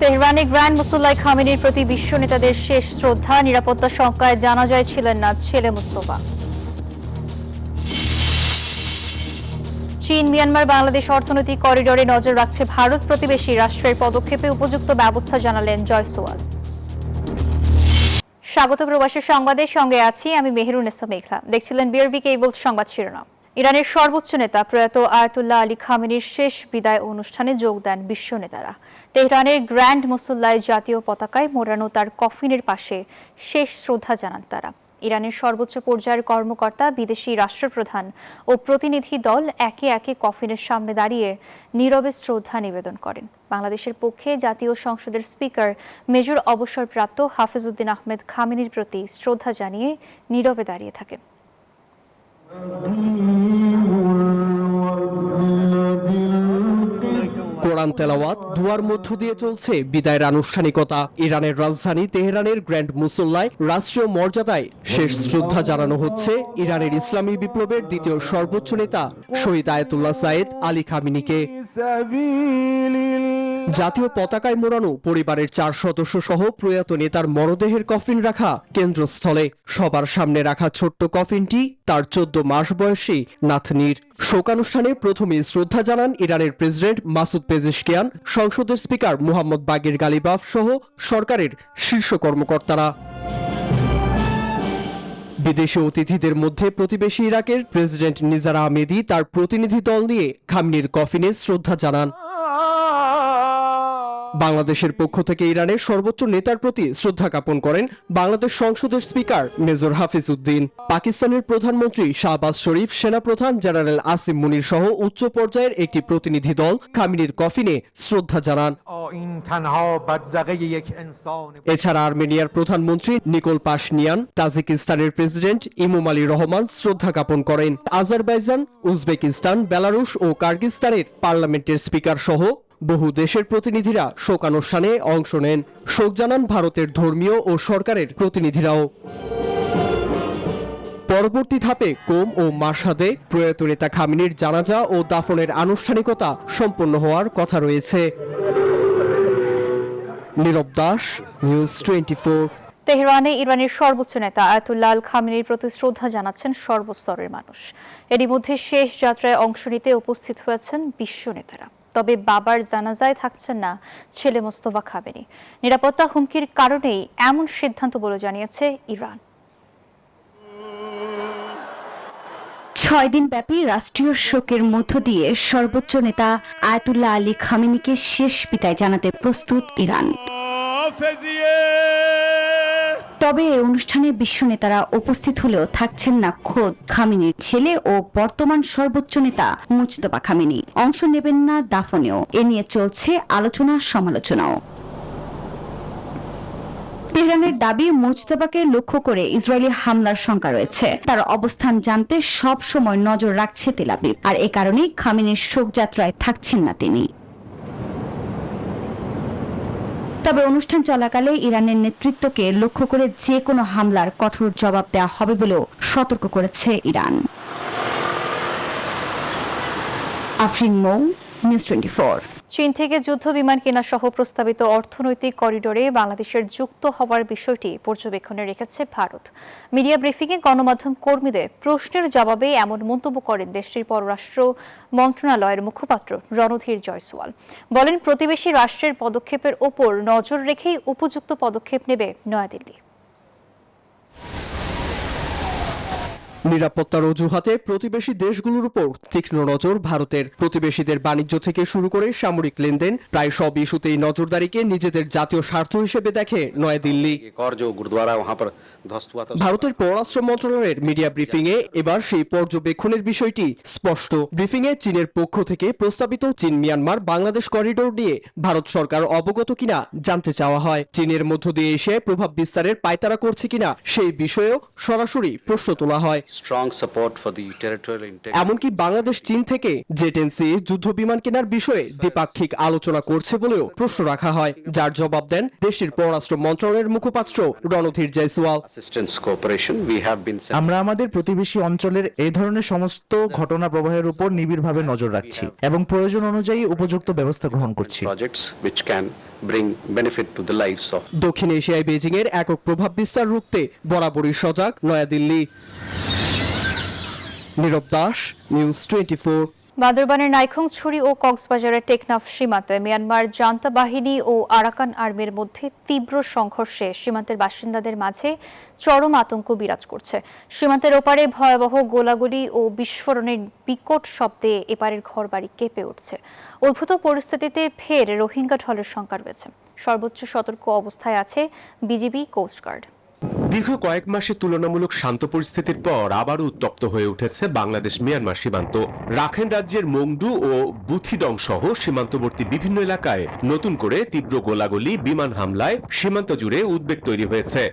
তেহরানে grand মুসল্লাই খামেনির প্রতি বিশ্ব নেতাদের শেষ শ্রদ্ধা, নিরাপত্তা শঙ্কায় জানাজায় ছিলেন না ছেলে মুস্তফা। চীন মিয়ানমার বাংলাদেশ অর্থনৈতিক করিডোরে নজর রাখছে ভারত, প্রতিবেশী রাষ্ট্রের পদক্ষেপে উপযুক্ত ব্যবস্থা জানালেন জয়সওয়াল। স্বাগত প্রবাসী সংবাদের সঙ্গে আছি আমি মেহেরুন্নেসা মেঘলা। দেখছিলেন বিআরবি কেবল সংবাদ শিরোনাম। ইরানের সর্বোচ্চ নেতা প্রয়াত আয়াতুল্লাহ আলী খামেনির শেষ বিদায় অনুষ্ঠানে যোগ দেন বিশ্ব নেতারা। তেহরানের গ্র্যান্ড মুসল্লায় জাতীয় পতাকায় মোড়ানো তার কফিনের পাশে শেষ শ্রদ্ধা জানান তারা। ইরানের সর্বোচ্চ পর্যায়ের কর্মকর্তা, বিদেশি রাষ্ট্রপ্রধান ও প্রতিনিধি দল একে একে কফিনের সামনে দাঁড়িয়ে নীরবে শ্রদ্ধা নিবেদন করেন। বাংলাদেশের পক্ষে জাতীয় সংসদের স্পিকার মেজর অবসরপ্রাপ্ত হাফিজউদ্দিন আহমেদ খামেনির প্রতি শ্রদ্ধা জানিয়ে নীরবে দাঁড়িয়ে থাকেন। কোরআন তেলাওয়াত, দুয়ার মধ্য দিয়ে চলছে বিদায়ের আনুষ্ঠানিকতা। ইরানের রাজধানী তেহরানের গ্র্যান্ড মুসল্লায় রাষ্ট্রীয় মর্যাদায় শেষ শ্রদ্ধা জানানো হচ্ছে ইরানের ইসলামী বিপ্লবের দ্বিতীয় সর্বোচ্চ নেতা শহীদ আয়াতুল্লাহ সাইয়েদ আলী খামেনিকে। জাতীয় পতাকায় মোড়ানো পরিবারের 4 সদস্য সহ প্রয়াত নেতার মরদেহের কফিন রাখা কেন্দ্রস্থলে। সবার সামনে রাখা ছোট্ট কফিনটি তার 14 মাস বয়সী নাতনির। শোকানুষ্ঠানে প্রথমে শ্রদ্ধা জানান ইরানের প্রেসিডেন্ট মাসুদ পেজেশকিয়ান, সংসদের স্পিকার মুহাম্মদ বাগির গালিবাফ সহ সরকারের শীর্ষ কর্মকর্তারা। বিদেশি অতিথিদের মধ্যে প্রতিবেশী ইরাকের প্রেসিডেন্ট নিজার আহমেদি তার প্রতিনিধি দল নিয়ে খামেনির কফিনে শ্রদ্ধা জানান। বাংলাদেশের পক্ষ থেকে ইরানের সর্বোচ্চ নেতার প্রতি শ্রদ্ধা জ্ঞাপন করেন বাংলাদেশ সংসদের স্পিকার মেজর হাফিজউদ্দিন। পাকিস্তানের প্রধানমন্ত্রী শাহবাজ শরীফ, সেনাপ্রধান জেনারেল আসিম মুনির সহ উচ্চ পর্যায়ের একটি প্রতিনিধি দল খামেনির কফিনে শ্রদ্ধা জানান। এছাড়া আর্মেনিয়ার প্রধানমন্ত্রী নিকোল পাশনিয়ান, তাজিকিস্তানের প্রেসিডেন্ট ইমোমালি রহমান শ্রদ্ধা জ্ঞাপন করেন। আজারবাইজান, উজবেকিস্তান, বেলারুশ ও কার্গিস্তানের পার্লামেন্টের স্পিকার সহ বহু দেশের প্রতিনিধিরা শোকানুষ্ঠানে অংশ নেন। শোক জানান ভারতের ধর্মীয় ও সরকারের প্রতিনিধিরাও। পরবর্তী ধাপে কোম ও মাশহাদে প্রয়াত নেতা খামেনির জানাজা ও দাফনের আনুষ্ঠানিকতা সম্পন্ন হওয়ার কথা রয়েছে। নীরব দাস, নিউজ 24। তেহরানে ইরানের সর্বোচ্চ নেতা আয়াতুল্লাহ আল খামেনির প্রতি শ্রদ্ধা জানাচ্ছেন সর্বস্তরের মানুষ। এরই মধ্যে শেষ যাত্রায় অংশ নিতে উপস্থিত হয়েছেন বিশ্ব নেতারা। তবে বাবার জানাজায় থাকছেন না ছেলে মোস্তফা খামেনি। নিরাপত্তা হুমকির কারণেই এমন সিদ্ধান্ত বলে জানিয়েছে ইরান। 6 দিন ব্যাপী রাষ্ট্রীয় শোকের মধ্য দিয়ে সর্বোচ্চ নেতা আয়াতুল্লাহ আলী খামেনিকে শেষ বিদায় জানাতে প্রস্তুত ইরান। তবে এই অনুষ্ঠানে বিশ্ব নেতারা উপস্থিত হলেও থাকছেন না খোদ খামেনির ছেলে ও বর্তমান সর্বোচ্চ নেতা মুজতবা খামেনি। অংশ নেবেন না দাফনেও। এ নিয়ে চলছে আলোচনা সমালোচনাও। তেহরানের দাবি, মুজতবাকে লক্ষ্য করে ইসরায়েলি হামলার শঙ্কা রয়েছে। তার অবস্থান জানতে সব সময় নজর রাখছে তেল আবিব, আর এ কারণেই খামেনির শোকযাত্রায় থাকছেন না তিনি। তবে অনুষ্ঠান চলাকালে ইরানের নেতৃত্বকে লক্ষ্য করে যে কোনো হামলার কঠোর জবাব দেওয়া হবে বলেও সতর্ক করেছে ইরান। আফরিন মৌ, নিউজ 24। চীন থেকে যুদ্ধ বিমান কেনা সহ প্রস্তাবিত অর্থনৈতিক করিডোরে বাংলাদেশের যুক্ত হওয়ার বিষয়টি পর্যবেক্ষণে রেখেছে ভারত। মিডিয়া ব্রিফিংয়ে গণমাধ্যম কর্মীদের প্রশ্নের জবাবে এমন মন্তব্য করেন দেশটির পররাষ্ট্র মন্ত্রণালয়ের মুখপাত্র রণধীর জয়সওয়াল। বলেন, প্রতিবেশী রাষ্ট্রের পদক্ষেপের ওপর নজর রেখেই উপযুক্ত পদক্ষেপ নেবে নয়াদিল্লি। নিরাপত্তার অজুহাতে প্রতিবেশী দেশগুলোর উপর তীক্ষ্ণ নজর ভারতের। প্রতিবেশীদের বাণিজ্য থেকে শুরু করে সামরিক লেনদেন, প্রায় সব ইস্যুতেই নজরদারিকে নিজেদের জাতীয় স্বার্থ হিসেবে দেখে নয়াদিল্লি। ভারতের পররাষ্ট্র মন্ত্রণালয়ের মিডিয়া ব্রিফিংয়ে এবার সেই পর্যবেক্ষণের বিষয়টি স্পষ্ট। ব্রিফিংয়ে চীনের পক্ষ থেকে প্রস্তাবিত চীন মিয়ানমার বাংলাদেশ করিডোর নিয়ে ভারত সরকার অবগত কিনা জানতে চাওয়া হয়। চীনের মধ্য দিয়ে এসে প্রভাব বিস্তারের পায়তারা করছে কিনা সেই বিষয়েও সরাসরি প্রশ্ন তোলা হয়। strong support for the territorial integrity. এমনকি বাংলাদেশ চীন থেকে জেটেনসি যুদ্ধ বিমান কেনার বিষয়ে দ্বিপাক্ষিক আলোচনা করছে বলেও প্রশ্ন রাখা হয়, যার জবাব দেন দেশটির পররাষ্ট্র মন্ত্রণালয়ের মুখপাত্র Randhir Jaiswal. Assistance cooperation, we have been আমরা আমাদের প্রতিবেশী অঞ্চলের এই ধরনের সমস্ত ঘটনা প্রবাহের উপর নিবিড়ভাবে নজর রাখছি এবং প্রয়োজন অনুযায়ী উপযুক্ত ব্যবস্থা গ্রহণ করছি। projects which can bring benefit to the lives of দক্ষিণ এশিয়ায় বেজিং এর একক প্রভাব বিস্তার রুখতে বরাবরই সজাগ নয়াদিল্লি। নীরব দাস, নিউজ 24। বান্দরবানের নাইখংছড়ি ও কক্সবাজারের টেকনাফ সীমান্তে মিয়ানমার জান্তা বাহিনী ও আরাকান আর্মির মধ্যে তীব্র সংঘর্ষে সীমান্তের বাসিন্দাদের মাঝে চরম আতঙ্ক বিরাজ করছে। সীমান্তের ওপারে ভয়াবহ গোলাগুলি ও বিস্ফোরণের বিকট শব্দে এপারের ঘরবাড়ি কেঁপে উঠছে। উদ্ভূত পরিস্থিতিতে ফের রোহিঙ্গা ঢলের শঙ্কা রয়েছে। সর্বোচ্চ সতর্ক অবস্থায় আছে বিজিবি, কোস্টগার্ড। দীর্ঘ কয়েক মাসে তুলনামূলক শান্ত পরিস্থিতির পর আবারও উত্তপ্ত হয়ে উঠেছে বাংলাদেশ মিয়ানমার সীমান্ত। রাখাইন রাজ্যের মংডু ও বুথিডং সহ সীমান্তবর্তী বিভিন্ন এলাকায় নতুন করে তীব্র গোলাগুলি, বিমান হামলায় সীমান্ত জুড়ে উদ্বেগ তৈরি হয়েছে।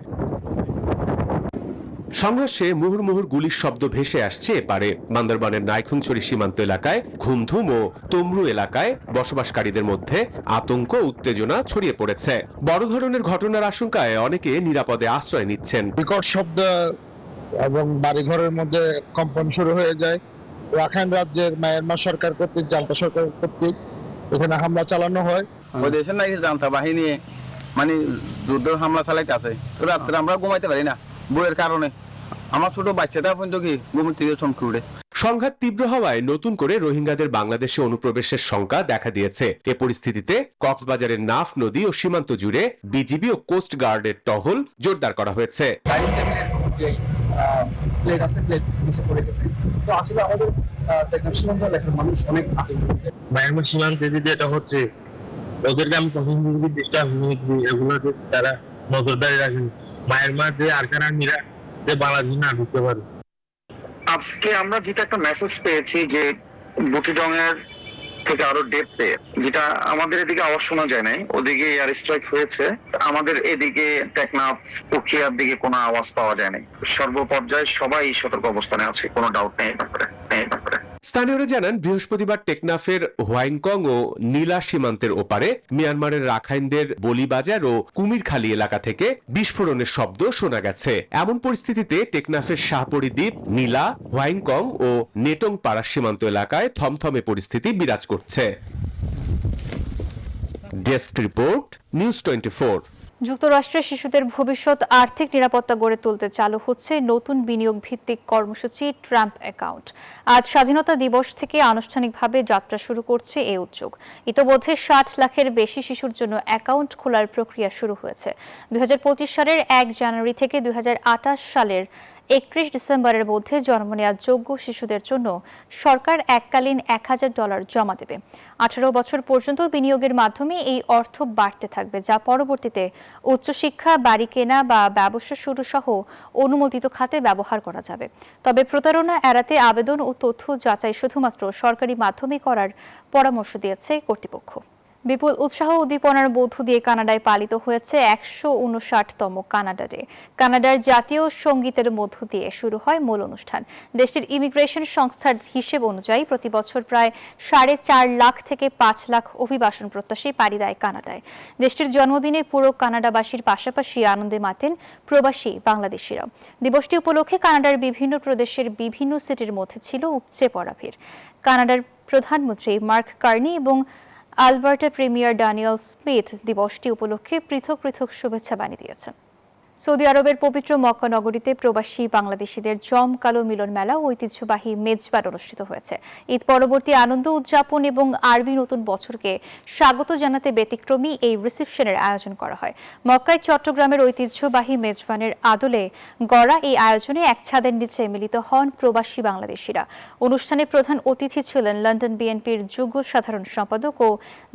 সংঘর্ষে মুহুর্মুহুর গুলির শব্দ ভেসে আসছে এপারে। বান্দরবানের নাইখংছড়ি সীমান্ত এলাকায় ঘুমধুম ও তমরু এলাকায় বসবাসকারীদের মধ্যে আতঙ্ক, উত্তেজনা ছড়িয়ে পড়েছে। বড় ধরনের ঘটনার আশঙ্কায় অনেকে নিরাপদে আশ্রয় নিচ্ছেন। বিকট শব্দ এবং বাড়িঘরের মধ্যে কম্পন শুরু হয়ে যায়। রাখাইন রাজ্যের মায়ানমার সরকার কর্তৃক, জান্তা সরকার কর্তৃক এখানে হামলা চালানো হয়। ওই দেশের নাকি জান্তা বাহিনী মানে যুদ্ধ হামলা চালাইতে আছে। রাত্রে আমরা ঘুমাইতে পারি না বইয়ের কারণে। আমার ছোট বাচ্চাটা পর্যন্ত কি ঘুম থেকে চমকে উঠে। সংঘাত তীব্র হওয়ায় নতুন করে রোহিঙ্গাদের বাংলাদেশে অনুপ্রবেশের শঙ্কা দেখা দিয়েছে। এ পরিস্থিতিতে কক্সবাজারের নাফ নদী ও সীমান্ত জুড়ে বিজিবি ও কোস্ট গার্ডের টহল জোরদার করা হয়েছে। মায়ানমার সীমান্তে যেটা হচ্ছে, ওদেরকে আমি তখন এগুলো তারা নজরদারি রাখেন। মায়ানমার যে আরকান আর্মিরা যে বাংলাদেশ না ঢুকতে পারে। আজকে আমরা যেটা একটা মেসেজ পেয়েছি যে বুটিডং এর থেকে আরো ডেপথে, যেটা আমাদের এদিকে আওয়াজ শোনা যায় নাই, ওদিকে এয়ার স্ট্রাইক হয়েছে। আমাদের এদিকে টেকনাফ, উখিয়ার দিকে কোনো আওয়াজ পাওয়া যায় নাই। সর্বপর্যায়ে সবাই সতর্ক অবস্থানে আছে, কোনো ডাউট নেই ব্যাপারে। স্থানীয়রা জানান, বৃহস্পতিবার টেকনাফের হোয়াইংকং ও নীলা সীমান্তের ওপারে মিয়ানমারের রাখাইনদের বলিবাজার ও কুমিরখালী এলাকা থেকে বিস্ফোরণের শব্দ শোনা গেছে। এমন পরিস্থিতিতে টেকনাফের শাহপরি দ্বীপ, নীলা, হোয়াইংকং ও নেটং পাড়া সীমান্ত এলাকায় থমথমে পরিস্থিতি বিরাজ করছে। Desk report, news 24। যুক্তরাষ্ট্রে শিশুদের ভবিষ্যৎ আর্থিক নিরাপত্তা গড়ে তুলতে চালু হচ্ছে নতুন বিনিয়োগ ভিত্তিক কর্মসূচি ট্রাম্প অ্যাকাউন্ট। আজ স্বাধীনতা দিবস থেকে আনুষ্ঠানিকভাবে যাত্রা শুরু করছে এই উদ্যোগ। ইতোমধ্যে 60 লাখের বেশি শিশুর জন্য অ্যাকাউন্ট খোলার প্রক্রিয়া শুরু হয়েছে। 2025 সালের 1 জানুয়ারি থেকে 2028 সালের 31 ডিসেম্বরের মধ্যে জন্ম নেওয়া যোগ্য শিশুদের জন্য সরকার এককালীন $1000 জমা দেবে। 18 বছর পর্যন্ত বিনিয়োগের মাধ্যমে এই অর্থ বাড়তে থাকবে, যা পরবর্তীতে উচ্চশিক্ষা, বাড়ি কেনা বা ব্যবসা শুরু সহ অনুমোদিত খাতে ব্যবহার করা যাবে। তবে প্রতারণা এড়াতে আবেদন ও তথ্য যাচাই শুধুমাত্র সরকারি মাধ্যমে করার পরামর্শ দিয়েছে কর্তৃপক্ষ। বিপুল উৎসাহ উদ্দীপনার মধ্য দিয়ে কানাডায় পালিত হয়েছে 159তম কানাডা ডে। কানাডার জাতীয় সঙ্গীতের মধ্য দিয়ে শুরু হয় মূল অনুষ্ঠান। দেশটির ইমিগ্রেশন সংস্থার হিসেব অনুযায়ী প্রতি বছর প্রায় 4.5 লাখ থেকে 5 লাখ অভিবাসন প্রত্যাশী পাড়ি দেয় কানাডায়। দেশটির জন্মদিনে পুরো কানাডাবাসীর পাশাপাশি আনন্দে মাতেন প্রবাসী বাংলাদেশিরা। দিবসটি উপলক্ষে কানাডার বিভিন্ন প্রদেশের বিভিন্ন সিটির মধ্যে ছিল উপচে পড়া ভিড়। কানাডার প্রধানমন্ত্রী মার্ক কার্নি এবং আলবার্টা প্রিমিয়ার ড্যানিয়েল স্মিথ দিবসটি উপলক্ষে পৃথক পৃথক শুভেচ্ছা বাণী দিয়েছেন। সৌদি আরবের পবিত্র মক্কা নগরীতে প্রবাসী বাংলাদেশিদের জমকালো মিলন মেলা ও ঐতিহ্যবাহী মেজবান অনুষ্ঠিত হয়েছে। ঈদ পরবর্তী আনন্দ উদযাপন এবং আরবি নতুন বছরকে স্বাগত জানাতে ব্যতিক্রমী এই রিসেপশনের আয়োজন করা হয়। মক্কায় চট্টগ্রামের ঐতিহ্যবাহী মেজবানের আদলে গড়া এই আয়োজনে এক ছাদের নিচে মিলিত হন প্রবাসী বাংলাদেশিরা। অনুষ্ঠানে প্রধান অতিথি ছিলেন লন্ডন বিএনপির যুগ্ম সাধারণ সম্পাদক ও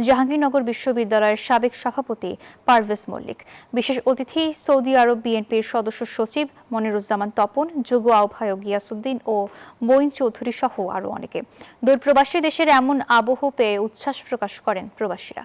জাহাঙ্গীরনগর বিশ্ববিদ্যালয়ের সাবেক সভাপতি পারভেজ মল্লিক। বিশেষ অতিথি সৌদি আরব বিএনপির সদস্য সচিব মনিরুজ্জামান তপন, যুগ্ম আহ্বায়ক গিয়াসউদ্দিন ও মঈন চৌধুরী সহ আরও অনেকে। দূরপ্রবাসী দেশের এমন আবহ পেয়ে উচ্ছ্বাস প্রকাশ করেন প্রবাসীরা।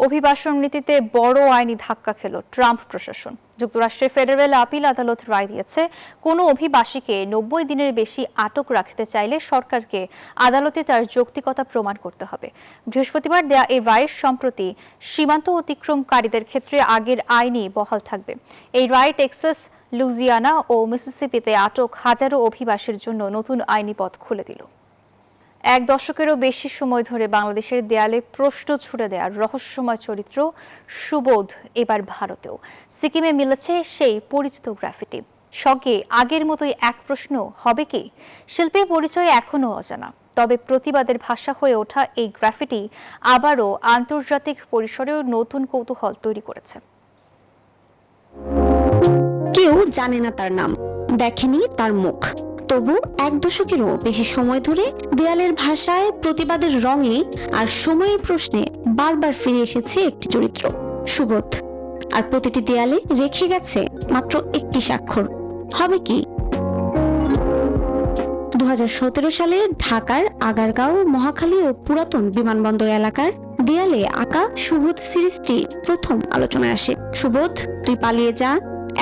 অভিবাসন নীতিতে বড় আইনি ধাক্কা খেল ট্রাম্প প্রশাসন। যুক্তরাষ্ট্রের ফেডারেল আপিল আদালত রায় দিয়েছে, কোনো অভিবাসীকে 90 দিনের বেশি আটক রাখতে চাইলে সরকারকে আদালতে তার যৌক্তিকতা প্রমাণ করতে হবে। বৃহস্পতিবার দেয়া এই রায়ের সম্প্রতি সীমান্ত অতিক্রমকারীদের ক্ষেত্রে আগের আইনই বহাল থাকবে। এই রায় টেক্সাস, লুইজিয়ানা ও মিসিসিপিতে আটক হাজারো অভিবাসীর জন্য নতুন আইনি পথ খুলে দিল। এক দশকেরও বেশি সময় ধরে বাংলাদেশের দেয়ালে প্রশ্ন ছুড়ে দেওয়ার রহস্যময় চরিত্র সুবোধ এবার ভারতেও। সিকিমে মিলেছে সেই পরিচিত গ্রাফিটি, সঙ্গে আগের মতোই এক প্রশ্ন, হবে কি? শিল্পীর পরিচয় এখনও অজানা, তবে প্রতিবাদের ভাষা হয়ে ওঠা এই গ্রাফিটি আবারও আন্তর্জাতিক পরিসরেও নতুন কৌতূহল তৈরি করেছে। কেউ জানে না তার নাম, দেখেনি তার মুখ, তবু এক দশকেরও বেশি সময় ধরে দেয়ালের ভাষায়, প্রতিবাদের রঙে আর সময়ের প্রশ্নে বারবার ফিরে এসেছে একটি চরিত্র, সুবোধ। আর প্রতিটি দেয়ালে রেখে গেছে মাত্র একটি স্বাক্ষর, হবে কি? 2017 সালে ঢাকার আগারগাঁও, মহাখালী ও পুরাতন বিমানবন্দর এলাকার দেয়ালে আঁকা সুবোধ সিরিজটি প্রথম আলোচনায় আসে। সুবোধ, তুই পালিয়ে যা,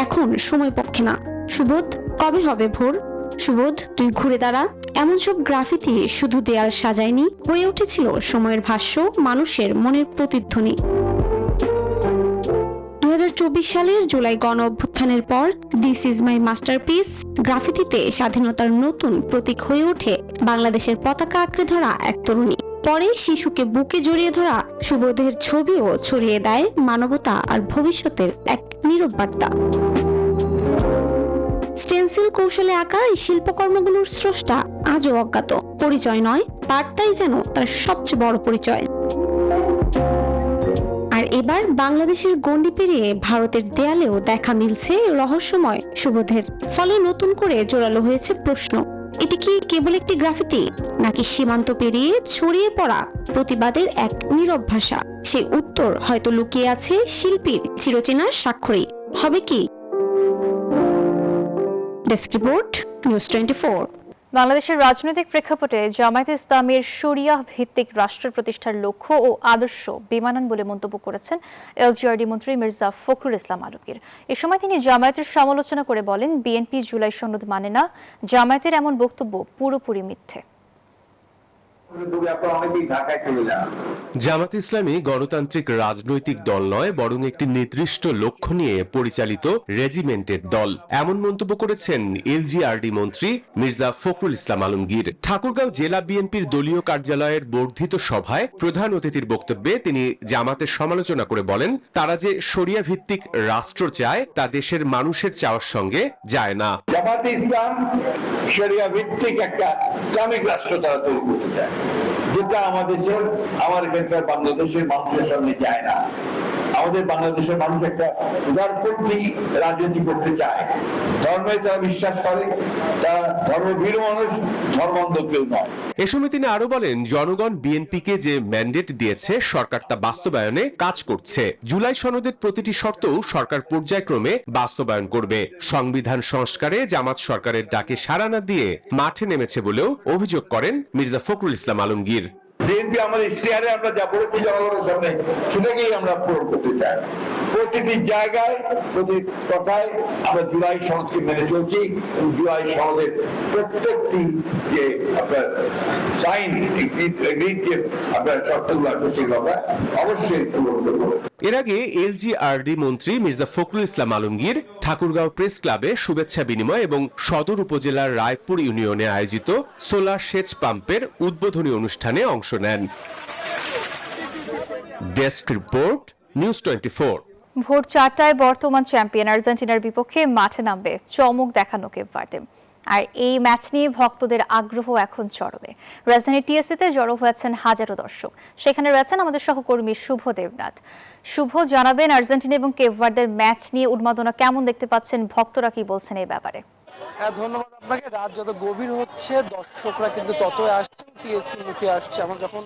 এখন সময় পক্ষে না। সুবোধ, কবে হবে ভোর? সুবোধ, তুই ঘুরে দাঁড়া। এমন সব গ্রাফিতি শুধু দেয়াল সাজায়নি, হয়ে উঠেছিল সময়ের ভাষ্য, মানুষের মনের প্রতিধ্বনি। 2024 সালের জুলাই গণ অভ্যুত্থানের পর দিস ইজ মাই মাস্টারপিস গ্রাফিতিতে স্বাধীনতার নতুন প্রতীক হয়ে ওঠে বাংলাদেশের পতাকা আঁকড়ে ধরা এক তরুণী। পরে শিশুকে বুকে জড়িয়ে ধরা সুবোধের ছবিও ছড়িয়ে দেয় মানবতা আর ভবিষ্যতের এক নীরব বার্তা। স্টেনসিল কৌশলে আঁকা এই শিল্পকর্মগুলোর স্রষ্টা আজও অজ্ঞাত। পরিচয় নয়, বার্তাই যেন তার সবচেয়ে বড় পরিচয়। আর এবার বাংলাদেশের গণ্ডি পেরিয়ে ভারতের দেয়ালেও দেখা মিলছে রহস্যময় সুবোধের। ফলে নতুন করে জোরালো হয়েছে প্রশ্ন, এটি কি কেবল একটি গ্রাফিতি, নাকি সীমান্ত পেরিয়ে ছড়িয়ে পড়া প্রতিবাদের এক নীরব ভাষা? সেই উত্তর হয়তো লুকিয়ে আছে শিল্পীর চিরচেনা স্বাক্ষরেই। হবে কি? Desk report, news 24। বাংলাদেশের রাজনৈতিক প্রেক্ষাপটে জামায়াতে ইসলামের শরিয়াহ ভিত্তিক রাষ্ট্র প্রতিষ্ঠার লক্ষ্য ও আদর্শ বেমানান বলে মন্তব্য করেছেন এলজিআরডি মন্ত্রী মির্জা ফখরুল ইসলাম আলমগীর। এ সময় তিনি জামায়াতের সমালোচনা করে বলেন, বিএনপি জুলাই সনদ মানে না, জামায়াতের এমন বক্তব্য পুরোপুরি মিথ্যে। জামাত ইসলামী গণতান্ত্রিক রাজনৈতিক দল নয়, বরং একটি নির্দিষ্ট লক্ষ্য নিয়ে পরিচালিত রেজিমেন্টের দল, এমন মন্তব্য করেছেন এলজিআরডি মন্ত্রী মির্জা ফখরুল ইসলাম আলমগীর। ঠাকুরগাঁও জেলা বিএনপির দলীয় কার্যালয়ের বর্ধিত সভায় প্রধান অতিথির বক্তব্যে তিনি জামাতের সমালোচনা করে বলেন, তারা যে শরিয়া ভিত্তিক রাষ্ট্র চায় তা দেশের মানুষের চাওয়ার সঙ্গে যায় না। জামাতে ইসলাম শরিয়া ভিত্তিক একটা ইসলামিক রাষ্ট্র তারা তৈরি করতে চায়, যেটা আমার এখানকার বাংলাদেশের মানুষের সামনে যায় না। আমাদের বাংলাদেশের মানুষ একটা উদারপন্থী রাজনীতি করতে চায়, ধর্মে তারা বিশ্বাস করে, তারা ধর্মভীর মানুষ, ধর্মান্ধ কেউ নয়। এ সময় তিনি আরো বলেন, জনগণ বিএনপিকে যে ম্যান্ডেট দিয়েছে সরকার তা বাস্তবায়নে কাজ করছে। জুলাই সনদের প্রতিটি শর্তও সরকার পর্যায়ক্রমে বাস্তবায়ন করবে। সংবিধান সংস্কারে জামাত সরকারের ডাকে সাড়া না দিয়ে মাঠে নেমেছে বলেও অভিযোগ করেন মির্জা ফখরুল ইসলাম আলমগীর। বিএনপি আমাদের ইশতেহারে আমরা যা বলেছি জনগণের সামনে, সেটাকেই আমরা পূরণ করতে চাই। প্রতিটি জায়গায়, প্রতি কথায় আমরা জুলাই সনদকে মেনে চলছি। জুলাই সনদের প্রত্যেকটি যে আপনার সাইন যে আপনার শর্তগুলো আছে সেগুলো আমরা অবশ্যই পূরণ করবো। এর আগে এলজিআরডি মন্ত্রী মির্জা ফখরুল ইসলাম আলমগীর ঠাকুরগাঁও প্রেস ক্লাবে শুভেচ্ছা বিনিময় এবং সদর উপজেলার রায়পুর ইউনিয়নে আয়োজিত সোলার সেচ পাম্পের উদ্বোধনী অনুষ্ঠানে অংশ নেন। Desk report, news 24। ভোর 4টায় বর্তমান চ্যাম্পিয়ন আর্জেন্টিনার বিপক্ষে মাঠে নামবে চমক দেখানো কেপ ভার্দে। আর এই ম্যাচ নিয়ে ভক্তদের আগ্রহ এখন চরমে। রাজধানী টিএসসিতে জড়ো হয়েছেন হাজারো দর্শক। সেখানে রয়েছেন আমাদের সহকর্মী শুভ দেবনাথ। শুভ, জানাবেন আর্জেন্টিনা এবং কেপ ভার্দের ম্যাচ নিয়ে উন্মাদনা কেমন দেখতে পাচ্ছেন, ভক্তরা কি বলছেন এই ব্যাপারে? ধন্যবাদ আপনাকে। রাত যত গভীর হচ্ছে দর্শকরা কিন্তু ততই আসছে, টিএসসি মুখে আসছে। আমরা যখন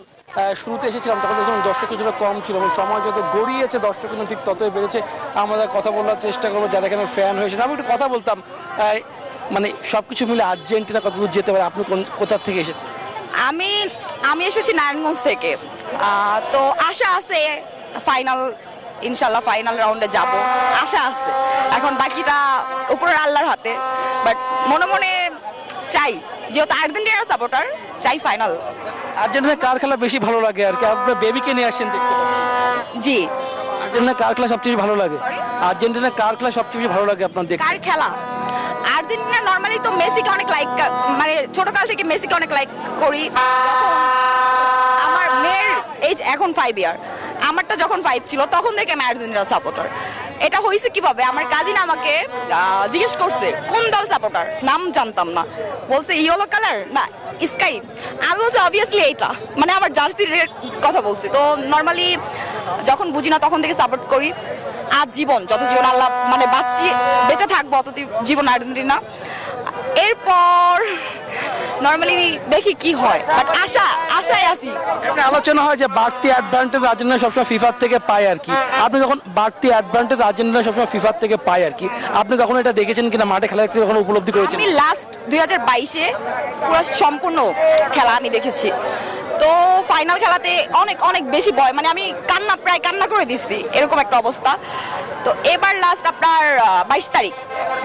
শুরুতে এসেছিলাম তখন দেখলাম দর্শক কিছুটা কম ছিল, এবং সময় যত গড়িয়েছে দর্শক কিন্তু ঠিক ততই বেড়েছে। আমরা কথা বলার চেষ্টা করবো যারা এখানে ফ্যান হয়েছে। আমি একটু কথা বলতাম, মানে সবকিছু মিলে আর্জেন্টিনা কতদূর যেতে পারে? আপনি কোথা থেকে এসেছেন? আমি এসেছি নারায়ণগঞ্জ থেকে। তো আশা আছে ফাইনাল, ইনশাল্লাহ ফাইনাল রাউন্ডে যাব, আশা আছে। এখন বাকিটা উপরের আল্লাহর হাতে, বাট মনে মনে চাই, যেহেতু আর্জেন্টিনার সাপোর্টার, চাই ফাইনাল। আর্জেন্টিনার কার খেলা বেশি ভালো লাগে আর কি? আপনার বেবিকে নিয়ে আসছেন দেখতে। জি, আর্জেন্টিনার কার খেলা সবচেয়ে বেশি ভালো লাগে? আর্জেন্টিনার কার খেলা সবচেয়ে বেশি ভালো লাগে আপনার দেখতে? কার খেলা? আর্জেন্টিনা নরমালি তো মেসিকে অনেক লাইক, মানে ছোটকাল থেকে মেসিকে অনেক লাইক করি। আমার মেয়ের এজ এখন 5 ইয়ার, আমারটা যখন 5 ছিল তখন থেকে আমি আর্জেন্টিনার সাপোর্টার। এটা হয়েছে কিভাবে? আমার কাজিন আমাকে জিজ্ঞেস করছে কোন দল সাপোর্টার, নাম জানতাম না, বলছে ইয়েলো কালার না স্কাই, আমি বলছি অবভিয়াসলি এইটা, মানে আমার জার্সির কথা বলছি। তো নর্মালি যখন বুঝি না তখন থেকে সাপোর্ট করি। আজ জীবন, যত জীবন আল্লাহ মানে বেঁচে থাকবো তত জীবন আর্জেন্টিনা। এরপর নর্মালি দেখি কি হয়, বাট আশায় আছি। আলোচনা হয় যে বাড়তি অ্যাডভান্টেজ আর্জেন্টিনা সবসময় ফিফার থেকে পায় আর কি। আপনি যখন বাড়তি অ্যাডভান্টেজ আর্জেন্টিনা সবসময় ফিফার থেকে পায় আর কি, আপনি কখনো এটা দেখেছেন কিনা, মাঠে খেলা দেখতে কখনো উপলব্ধি করেছেন? আমি লাস্ট 2022-এ পুরো সম্পূর্ণ খেলা আমি দেখেছি। তো ফাইনাল খেলাতে অনেক অনেক বেশি ভয়, মানে আমি প্রায় কান্না করে দিচ্ছি, এরকম একটা অবস্থা। তো এবার লাস্ট আপনার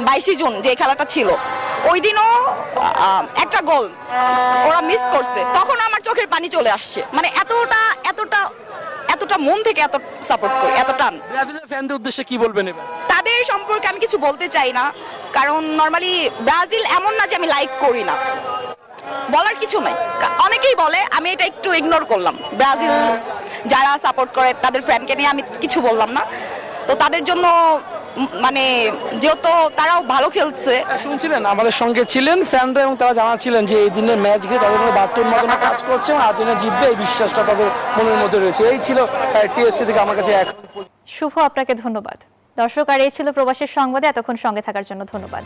22 জুন যে খেলাটা ছিল, ওই দিনও একটা গোল ওরা মিস করছে, তখন আমার চোখের পানি চলে আসছে, মানে এতটা মন থেকে এত সাপোর্ট করি, এত টান। ব্রাজিলের ফ্যানদের উদ্দেশ্যে কি বলবেন এবার? তাদের সম্পর্কে আমি কিছু বলতে চাই না, কারণ নর্মালি ব্রাজিল এমন না যে আমি লাইক করি না, বলার কিছু নাই। অনেকেই বলে, আমি এটা একটু ইগনোর করলাম। ব্রাজিল যারা সাপোর্ট করে তাদের ফ্যানকে নিয়ে আমি কিছু বললাম না। তো তাদের জন্য মানে যেহেতু তারাও ভালো খেলছে। শুনছিলেন আমাদের সঙ্গে ছিলেন ফ্যানরা, এবং তারা জানাচ্ছিলেন যে এই দিনের ম্যাচ ঘিরে তাদের মধ্যে বার্তার মাধ্যমে কাজ করছে এবং আর্জেন্টিনা জিতবে এই বিশ্বাসটা তাদের মনের মধ্যে রয়েছে। এই ছিল টিএসসি থেকে আমার কাছে এখন। শুভ, আপনাকে ধন্যবাদ। দর্শক, আর এই ছিল প্রবাসের সংবাদে। এতক্ষণ সঙ্গে থাকার জন্য ধন্যবাদ।